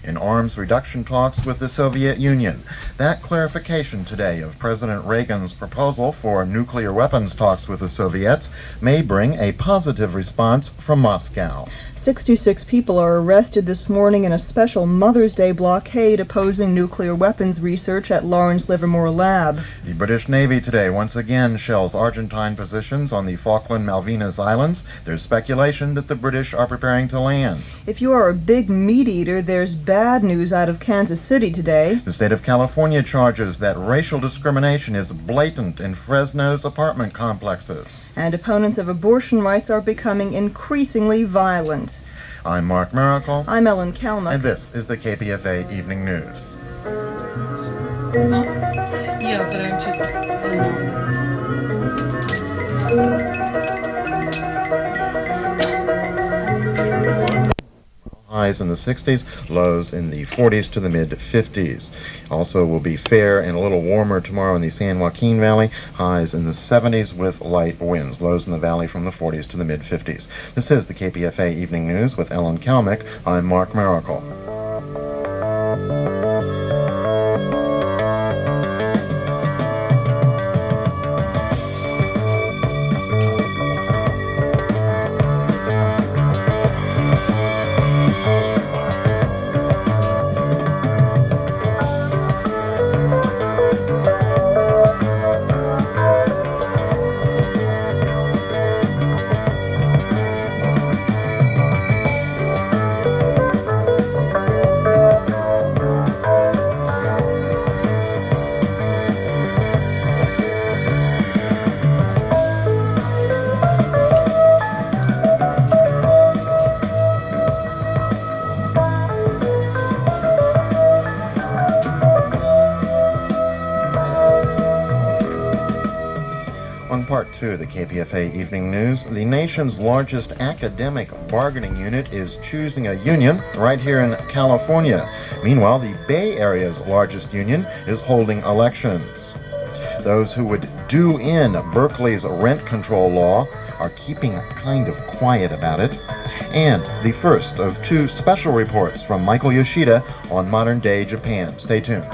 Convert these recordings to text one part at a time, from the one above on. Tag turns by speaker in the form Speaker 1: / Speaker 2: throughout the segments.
Speaker 1: in arms reduction talks with the Soviet Union. That clarification today of President Reagan's proposal for nuclear weapons talks with the Soviets may bring a positive response from Moscow.
Speaker 2: 66 people are arrested this morning in a special Mother's Day blockade opposing nuclear weapons research at Lawrence Livermore Lab.
Speaker 1: The British Navy today once again shells Argentine positions on the Falkland Malvinas Islands. There's speculation that the British are preparing to land.
Speaker 2: If you are a big meat eater, there's bad news out of Kansas City today.
Speaker 1: The state of California charges that racial discrimination is blatant in Fresno's apartment complexes.
Speaker 2: And opponents of abortion rights are becoming increasingly violent.
Speaker 1: I'm Mark Miracle.
Speaker 2: I'm Ellen Kalmuck.
Speaker 1: And this is the Kpfa Evening News.
Speaker 3: Yeah, but I'm just...
Speaker 1: Highs in the 60s, lows in the 40s to the mid-50s. Also will be fair and a little warmer tomorrow in the San Joaquin Valley. Highs in the 70s with light winds. Lows in the valley from the 40s to the mid-50s. This is the Kpfa Evening News with Ellen Kalmuck. I'm Mark Miracle. On Part 2 of the Kpfa Evening News, the nation's largest academic bargaining unit is choosing a union right here in California. Meanwhile, the Bay Area's largest union is holding elections. Those who would do in Berkeley's rent control law are keeping kind of quiet about it. And the first of two special reports from Michael Yoshida on modern-day Japan. Stay tuned.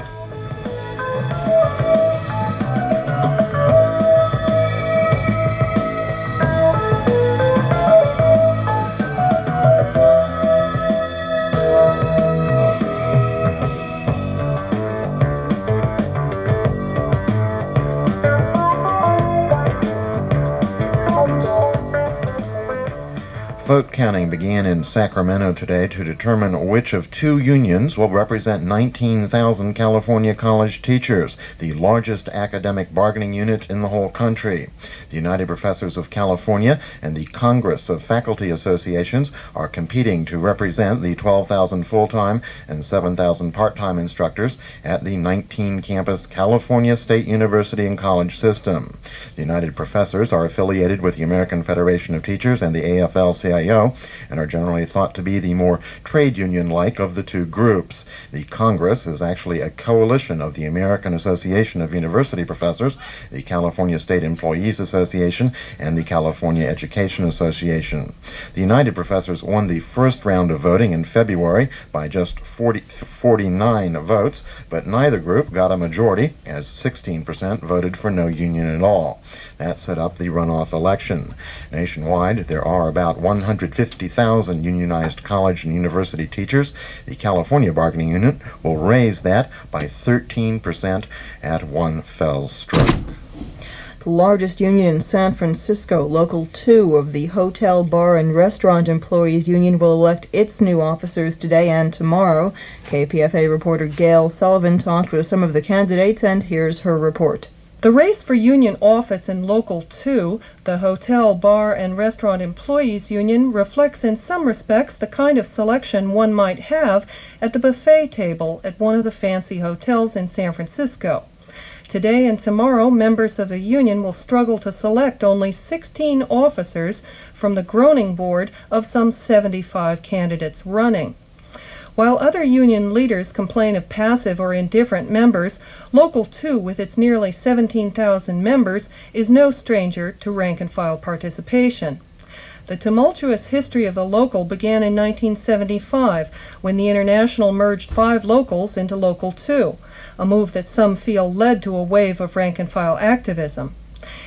Speaker 1: Vote counting began in Sacramento today to determine which of two unions will represent 19,000 California college teachers, the largest academic bargaining unit in the whole country. The United Professors of California and the Congress of Faculty Associations are competing to represent the 12,000 full-time and 7,000 part-time instructors at the 19-campus California State University and College system. The United Professors are affiliated with the American Federation of Teachers and the AFL-CIO and are generally thought to be the more trade union-like of the two groups. The Congress is actually a coalition of the American Association of University Professors, the California State Employees Association, and the California Education Association. The United Professors won the first round of voting in February by just 49 votes, but neither group got a majority, as 16% voted for no union at all. That set up the runoff election. Nationwide, there are about 150,000 unionized college and university teachers. The California bargaining unit will raise that by 13% at one fell stroke.
Speaker 2: The largest union in San Francisco, Local 2 of the Hotel, Bar, and Restaurant Employees Union, will elect its new officers today and tomorrow. KPFA reporter Gail Sullivan talked with some of the candidates, and here's her report.
Speaker 3: The race for union office in Local 2, the Hotel, Bar, and Restaurant Employees Union, reflects in some respects the kind of selection one might have at the buffet table at one of the fancy hotels in San Francisco. Today and tomorrow, members of the union will struggle to select only 16 officers from the groaning board of some 75 candidates running. While other union leaders complain of passive or indifferent members, Local 2, with its nearly 17,000 members, is no stranger to rank-and-file participation. The tumultuous history of the local began in 1975, when the International merged 5 locals into Local 2, a move that some feel led to a wave of rank-and-file activism.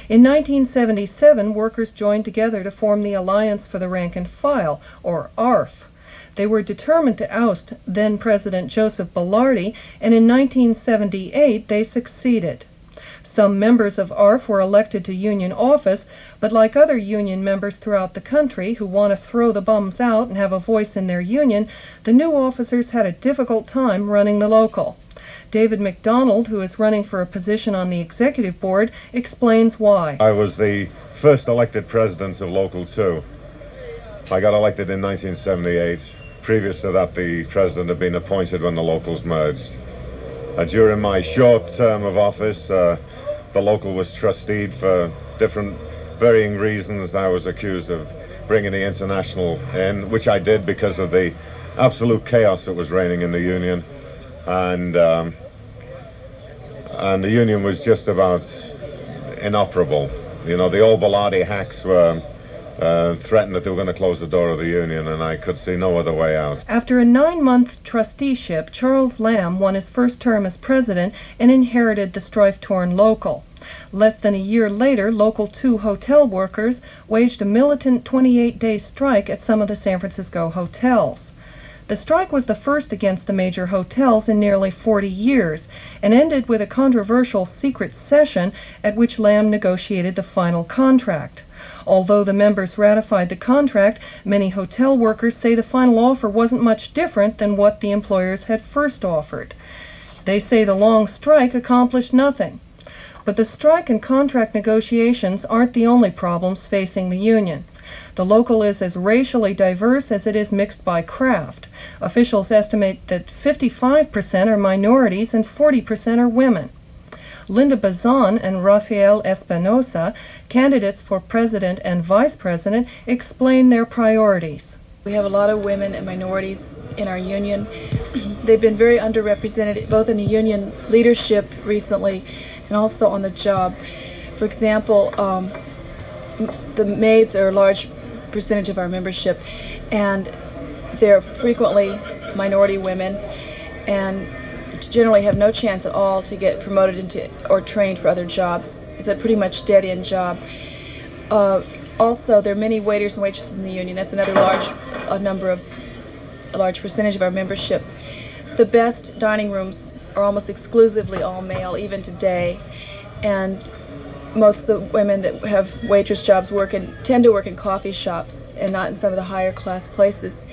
Speaker 3: In 1977, workers joined together to form the Alliance for the Rank and File, or ARF. They were determined to oust then-President Joseph Bilardi, and in 1978 they succeeded. Some members of ARF were elected to union office, but like other union members throughout the country who want to throw the bums out and have a voice in their union, the new officers had a difficult time running the local. David McDonald, who is running for a position on the executive board, explains why.
Speaker 4: I was the first elected president of Local 2. I got elected in 1978. Previous to that, the president had been appointed when the locals merged. During my short term of office, the local was trusteed for different varying reasons. I was accused of bringing the international in, which I did because of the absolute chaos that was reigning in the union. And the union was just about inoperable. You know, the old Bilardi hacks were threatened that they were going to close the door of the union, and I could see no other way out.
Speaker 3: After a 9-month trusteeship, Charles Lamb won his first term as president and inherited the strife-torn local. Less than a year later, Local 2 hotel workers waged a militant 28-day strike at some of the San Francisco hotels. The strike was the first against the major hotels in nearly 40 years and ended with a controversial secret session at which Lamb negotiated the final contract. Although the members ratified the contract, many hotel workers say the final offer wasn't much different than what the employers had first offered. They say the long strike accomplished nothing. But the strike and contract negotiations aren't the only problems facing the union. The local is as racially diverse as it is mixed by craft. Officials estimate that 55% are minorities and 40% are women. Linda Bazan and Rafael Espinosa, candidates for president and vice president, explain their priorities.
Speaker 5: We have a lot of women and minorities in our union. They've been very underrepresented both in the union leadership recently and also on the job. For example, the maids are a large percentage of our membership, and they're frequently minority women and generally have no chance at all to get promoted into or trained for other jobs. It's a pretty much dead-end job. Also, there are many waiters and waitresses in the union. That's another large percentage of our membership. The best dining rooms are almost exclusively all male, even today, and most of the women that have waitress jobs tend to work in coffee shops and not in some of the higher class places.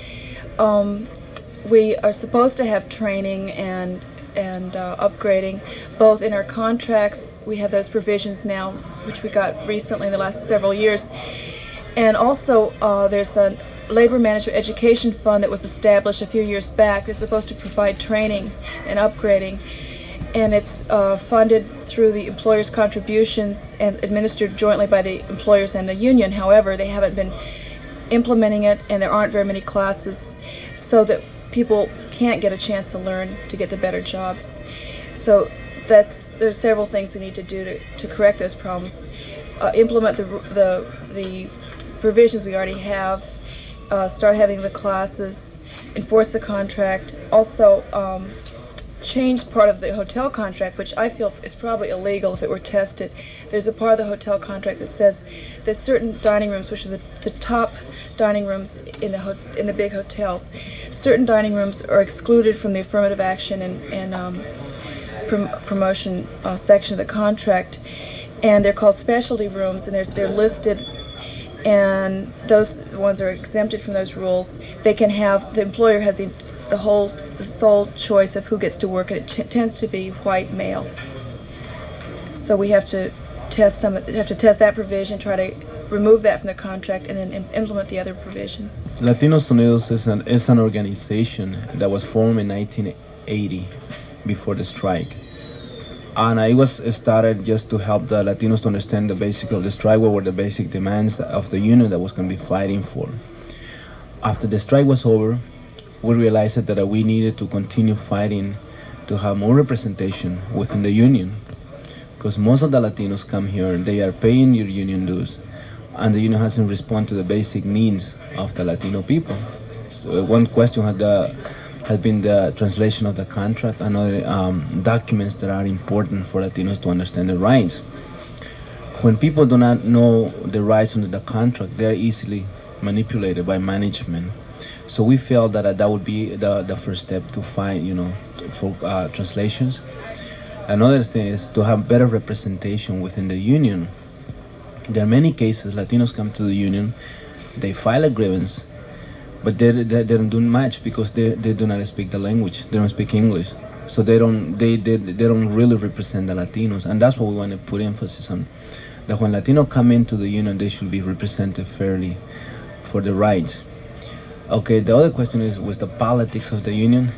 Speaker 5: We are supposed to have training and upgrading, both in our contracts. We have those provisions now, which we got recently in the last several years. And also there's a labor management education fund that was established a few years back that's supposed to provide training and upgrading. And it's funded through the employers' contributions and administered jointly by the employers and the union. However, they haven't been implementing it, and there aren't very many classes, so that people can't get a chance to learn to get the better jobs. So there's several things we need to do to correct those problems. Implement the provisions we already have, start having the classes, enforce the contract, also changed part of the hotel contract, which I feel is probably illegal if it were tested. There's a part of the hotel contract that says that certain dining rooms, which are the top dining rooms in the big hotels, certain dining rooms are excluded from the affirmative action and promotion section of the contract, and they're called specialty rooms, and they're listed, and those ones are exempted from those rules. They can have, the employer has the sole choice of who gets to work, and it tends to be white male. So we have to test that provision, try to remove that from the contract, and then implement the other provisions.
Speaker 6: Latinos Unidos is an organization that was formed in 1980 before the strike. And it was started just to help the Latinos to understand the basics of the strike, what were the basic demands of the union that was going to be fighting for. After the strike was over, we realized that we needed to continue fighting to have more representation within the union, because most of the Latinos come here and they are paying your union dues, and the union hasn't responded to the basic needs of the Latino people. So one question had been the translation of the contract and other documents that are important for Latinos to understand their rights. When people do not know the rights under the contract, they are easily manipulated by management. So we felt that that would be the first step to find, for translations. Another thing is to have better representation within the union. There are many cases Latinos come to the union, they file a grievance, but they don't do much because they do not speak the language. They don't speak English, so they don't really represent the Latinos, and that's what we want to put emphasis on. That when Latinos come into the union, they should be represented fairly for the rights. Okay, the other question was the politics of the union.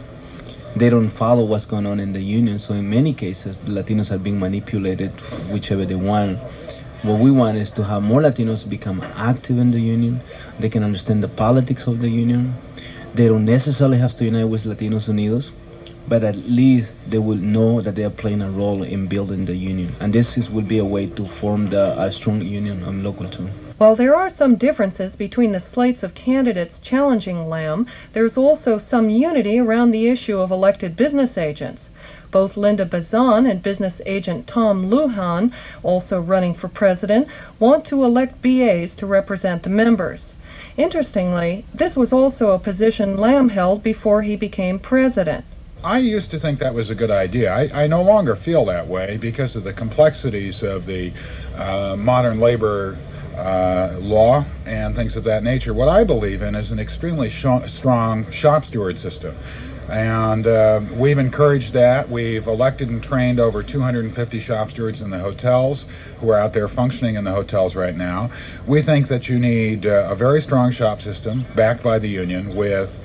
Speaker 6: They don't follow what's going on in the union, so in many cases, the Latinos are being manipulated whichever they want. What we want is to have more Latinos become active in the union. They can understand the politics of the union. They don't necessarily have to unite with Latinos Unidos, but at least they will know that they are playing a role in building the union. And this will be a way to form a strong union on Local 2.
Speaker 3: While there are some differences between the slates of candidates challenging Lamb, there's also some unity around the issue of elected business agents. Both Linda Bazan and business agent Tom Lujan, also running for president, want to elect BAs to represent the members. Interestingly, this was also a position Lamb held before he became president.
Speaker 7: I used to think that was a good idea. I no longer feel that way because of the complexities of the modern labor law and things of that nature. What I believe in is an extremely strong shop steward system. And we've encouraged that. We've elected and trained over 250 shop stewards in the hotels who are out there functioning in the hotels right now. We think that you need a very strong shop system backed by the union with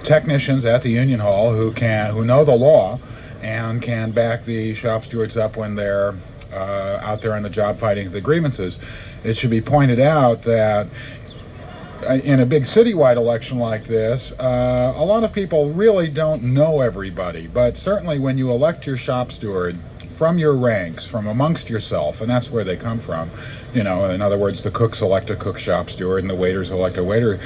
Speaker 7: technicians at the union hall who know the law and can back the shop stewards up when they're out there on the job fighting the grievances. It should be pointed out that in a big citywide election like this, a lot of people really don't know everybody, but certainly when you elect your shop steward from your ranks, from amongst yourself, and that's where they come from, in other words, the cooks elect a cook shop steward and the waiters elect a waiter,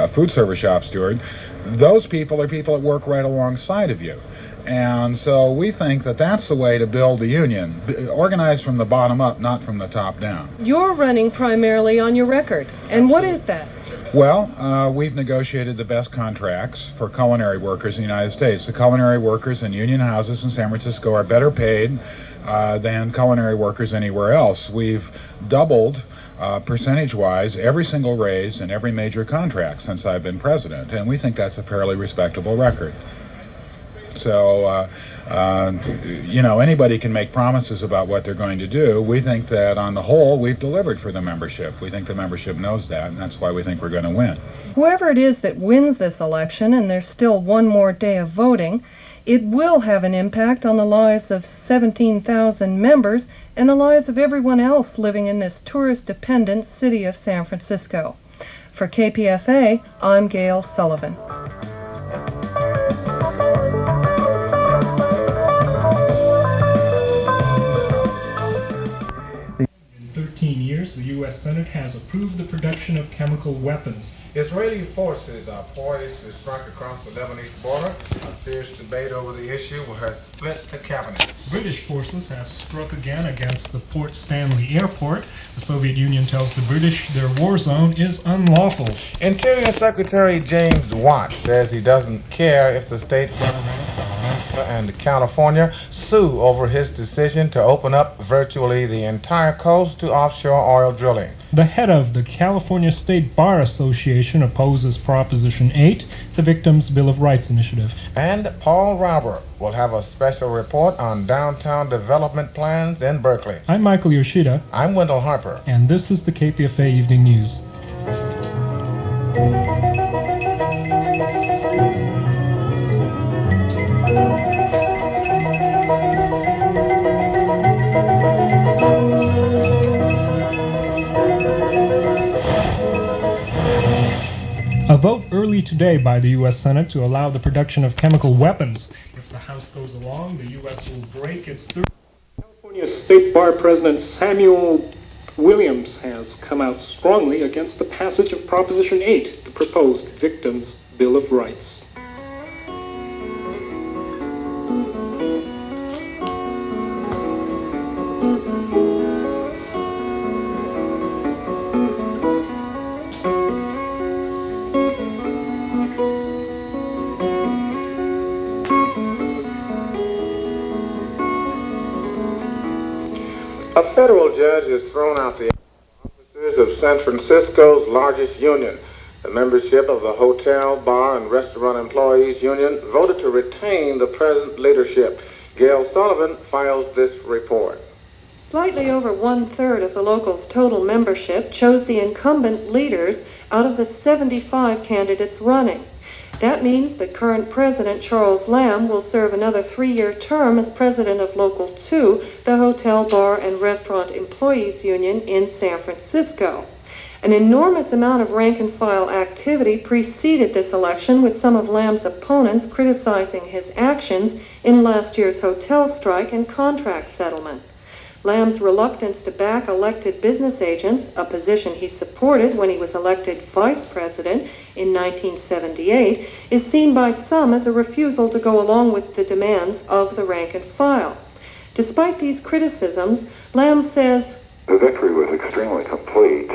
Speaker 7: food service shop steward, those people are people that work right alongside of you. And so we think that that's the way to build the union, organized from the bottom up, not from the top down.
Speaker 3: You're running primarily on your record, and what is that?
Speaker 7: Well, we've negotiated the best contracts for culinary workers in the United States. The culinary workers in union houses in San Francisco are better paid than culinary workers anywhere else. We've doubled, percentage-wise, every single raise in every major contract since I've been president, and we think that's a fairly respectable record. So, anybody can make promises about what they're going to do. We think that on the whole, we've delivered for the membership. We think the membership knows that, and that's why we think we're going to win.
Speaker 3: Whoever it is that wins this election, and there's still one more day of voting, it will have an impact on the lives of 17,000 members and the lives of everyone else living in this tourist-dependent city of San Francisco. For KPFA, I'm Gail Sullivan.
Speaker 8: 13 years, the U.S. Senate has approved the production of chemical weapons.
Speaker 9: Israeli forces are poised to strike across the Lebanese border. A fierce debate over the issue has split the cabinet.
Speaker 8: British forces have struck again against the Port Stanley airport. The Soviet Union tells the British their war zone is unlawful.
Speaker 9: Interior Secretary James Watt says he doesn't care if the state government and California sue over his decision to open up virtually the entire coast to offshore oil drilling.
Speaker 8: The head of the California State Bar Association opposes Proposition 8, the Victims' Bill of Rights initiative.
Speaker 9: And Paul Robert will have a special report on downtown development plans in Berkeley.
Speaker 8: I'm Michael Yoshida.
Speaker 9: I'm Wendell Harper.
Speaker 8: And this is the KPFA Evening News. A vote early today by the U.S. Senate to allow the production of chemical weapons. If the House goes along, the U.S. will break its third. California State Bar President Samuel Williams has come out strongly against the passage of Proposition 8, the proposed Victims' Bill of Rights.
Speaker 9: A federal judge has thrown out the officers of San Francisco's largest union. The membership of the Hotel, Bar, and Restaurant Employees Union voted to retain the present leadership. Gail Sullivan files this report.
Speaker 3: Slightly over 1/3 of the local's total membership chose the incumbent leaders out of the 75 candidates running. That means that current President Charles Lamb will serve another 3-year term as president of Local 2, the Hotel, Bar, and Restaurant Employees Union in San Francisco. An enormous amount of rank-and-file activity preceded this election, with some of Lamb's opponents criticizing his actions in last year's hotel strike and contract settlement. Lamb's reluctance to back elected business agents, a position he supported when he was elected vice president in 1978, is seen by some as a refusal to go along with the demands of the rank and file. Despite these criticisms, Lamb says,
Speaker 10: "The victory was extremely complete.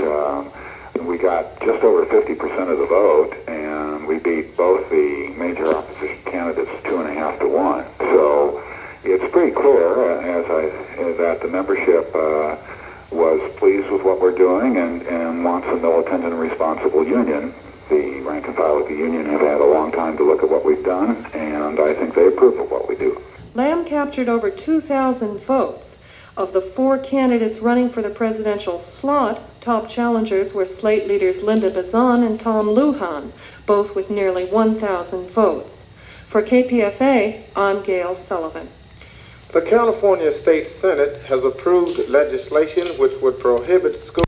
Speaker 10: We got just over 50% of the vote, and we beat both the major opposition candidates 2.5 to 1. So it's pretty clear that the membership was pleased with what we're doing and wants a militant and responsible union. The rank and file of the union have had a long time to look at what we've done, and I think they approve of what we do."
Speaker 3: Lamb captured over 2,000 votes. Of the 4 candidates running for the presidential slot, top challengers were Slate leaders Linda Bazan and Tom Lujan, both with nearly 1,000 votes. For KPFA, I'm Gail Sullivan.
Speaker 9: The California State Senate has approved legislation which would prohibit schools